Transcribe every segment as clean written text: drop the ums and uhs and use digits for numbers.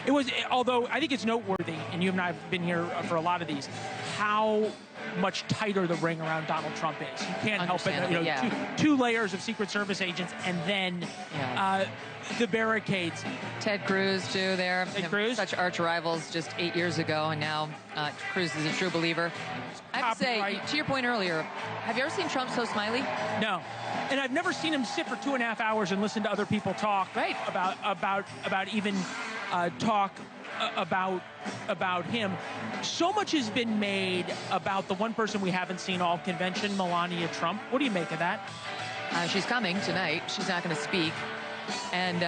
It was, although I think it's noteworthy, and you and I have been here for a lot of these, how much tighter the ring around Donald Trump is. You can't help it. You know, two layers of Secret Service agents, and then the barricades. Ted Cruz, too, there. Ted Cruz? Such arch rivals just 8 years ago, and now Cruz is a true believer. I have to say, to your point earlier, have you ever seen Trump so smiley? No. And I've never seen him sit for 2.5 hours and listen to other people talk about him. So much has been made about the one person we haven't seen all convention, Melania Trump. What do you make of that? She's coming tonight. She's not going to speak. And,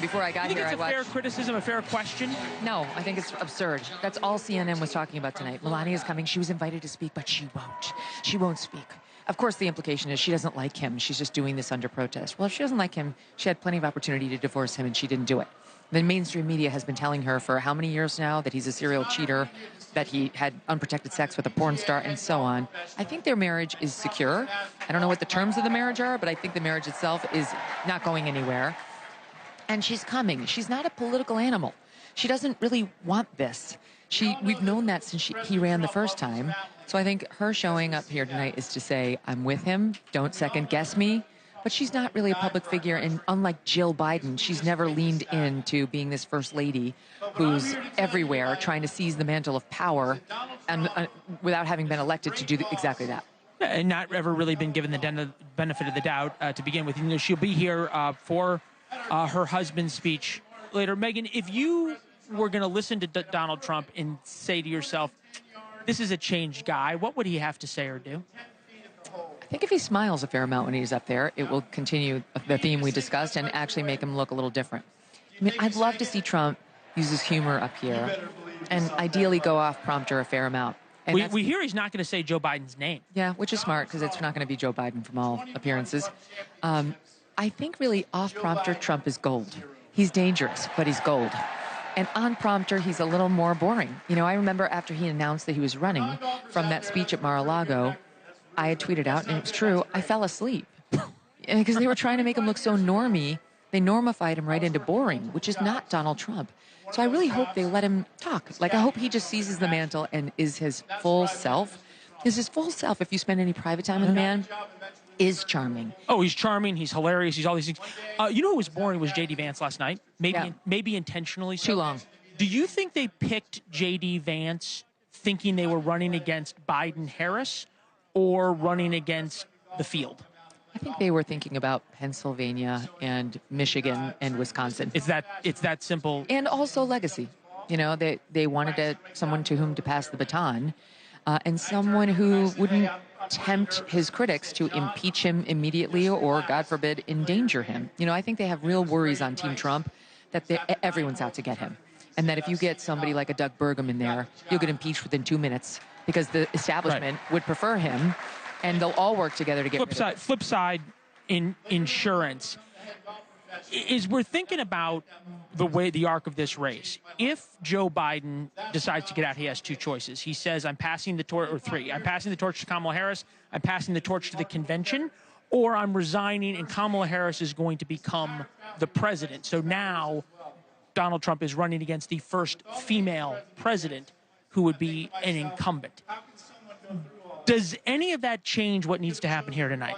before I got here, I watched... a fair criticism, a fair question? No, I think it's absurd. That's all CNN was talking about tonight. Melania's coming. She was invited to speak, but she won't. She won't speak. Of course, the implication is she doesn't like him. She's just doing this under protest. Well, if she doesn't like him, she had plenty of opportunity to divorce him, and she didn't do it. The mainstream media has been telling her for how many years now that he's a serial cheater, that he had unprotected sex with a porn star, and so on. I think their marriage is secure. I don't know what the terms of the marriage are, but I think the marriage itself is not going anywhere. And she's coming. She's not a political animal. She doesn't really want this. We've known that since he ran the first time. So I think her showing up here tonight is to say, I'm with him, don't second guess me. But she's not really a public figure, and unlike Jill Biden, she's never leaned into being this first lady who's everywhere trying to seize the mantle of power and without having been elected to do exactly that. And not ever really been given the benefit of the doubt to begin with. You know, she'll be here for her husband's speech later. Megyn, if you were going to listen to Donald Trump and say to yourself, this is a changed guy, what would he have to say or do? I think if he smiles a fair amount when he's up there, it will continue the theme we discussed and actually make him look a little different. I mean, I'd love to see Trump use his humor up here and ideally go off prompter a fair amount. And we hear he's not going to say Joe Biden's name. Yeah, which is smart because it's not going to be Joe Biden from all appearances. I think really off prompter, Trump is gold. He's dangerous, but he's gold. And on prompter, he's a little more boring. You know, I remember after he announced that he was running from that speech at Mar-a-Lago, I had tweeted out, and it was true, I fell asleep. Because they were trying to make him look so normy, they normified him right into boring, which is not Donald Trump. So I really hope they let him talk. Like, I hope he just seizes the mantle and is his full self. Because his full self, if you spend any private time with the man, is charming. Oh, he's charming. He's hilarious. He's all these things. You know who was boring was JD Vance last night? Maybe intentionally. Too long. Do you think they picked JD Vance thinking they were running against Biden-Harris or running against the field? I think they were thinking about Pennsylvania and Michigan and Wisconsin. It's that simple. And also legacy. You know, they wanted someone to whom to pass the baton, and someone who wouldn't tempt his critics to impeach him immediately or, God forbid, endanger him. You know, I think they have real worries on Team Trump that everyone's out to get him. And that if you get somebody like a Doug Burgum in there, you'll get impeached within 2 minutes because the establishment would prefer him, and they'll all work together to get rid of him. Flip side in insurance is we're thinking about the arc of this race. If Joe Biden decides to get out, he has two choices. He says, I'm passing the torch, or three. I'm passing the torch to Kamala Harris. I'm passing the torch to the convention, or I'm resigning and Kamala Harris is going to become the president. So now Donald Trump is running against the first female president who would be an incumbent. Does any of that change what needs to happen here tonight?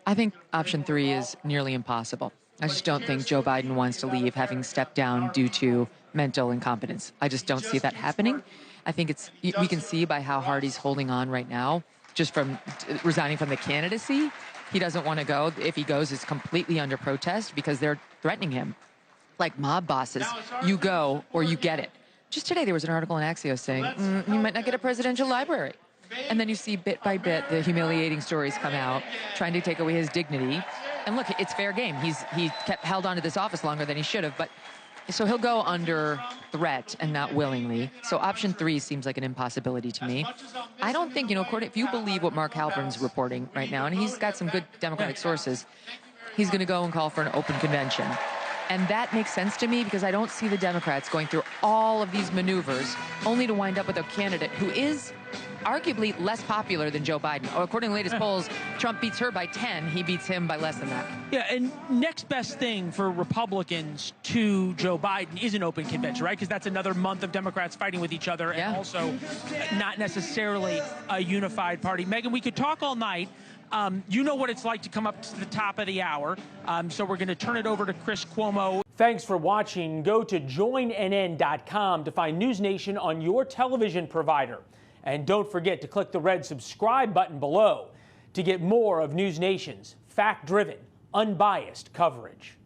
I think option 3 is nearly impossible. I just don't think Joe Biden wants to leave having stepped down due to mental incompetence. I just don't see that happening. I think we can see by how hard he's holding on right now, just from resigning from the candidacy. He doesn't want to go. If he goes, it's completely under protest because they're threatening him. Like mob bosses, you go or you get it. Just today there was an article in Axios saying, you might not get a presidential library. And then you see bit by bit the humiliating stories come out, trying to take away his dignity. And look, it's fair game. He kept held onto this office longer than he should have, but so he'll go under threat and not willingly. So option 3 seems like an impossibility to me. I don't think, if you believe what Mark Halpern's reporting right now, and he's got some good Democratic sources, he's going to go and call for an open convention. And that makes sense to me because I don't see the Democrats going through all of these maneuvers only to wind up with a candidate who is arguably less popular than Joe Biden. Or according to latest polls, Trump beats her by 10. He beats him by less than that. Yeah, and next best thing for Republicans to Joe Biden is an open convention, right? Because that's another month of Democrats fighting with each other and also not necessarily a unified party. Megyn, we could talk all night. You know what it's like to come up to the top of the hour. So we're going to turn it over to Chris Cuomo. Thanks for watching. Go to joinnn.com to find NewsNation on your television provider. And don't forget to click the red subscribe button below to get more of NewsNation's fact-driven, unbiased coverage.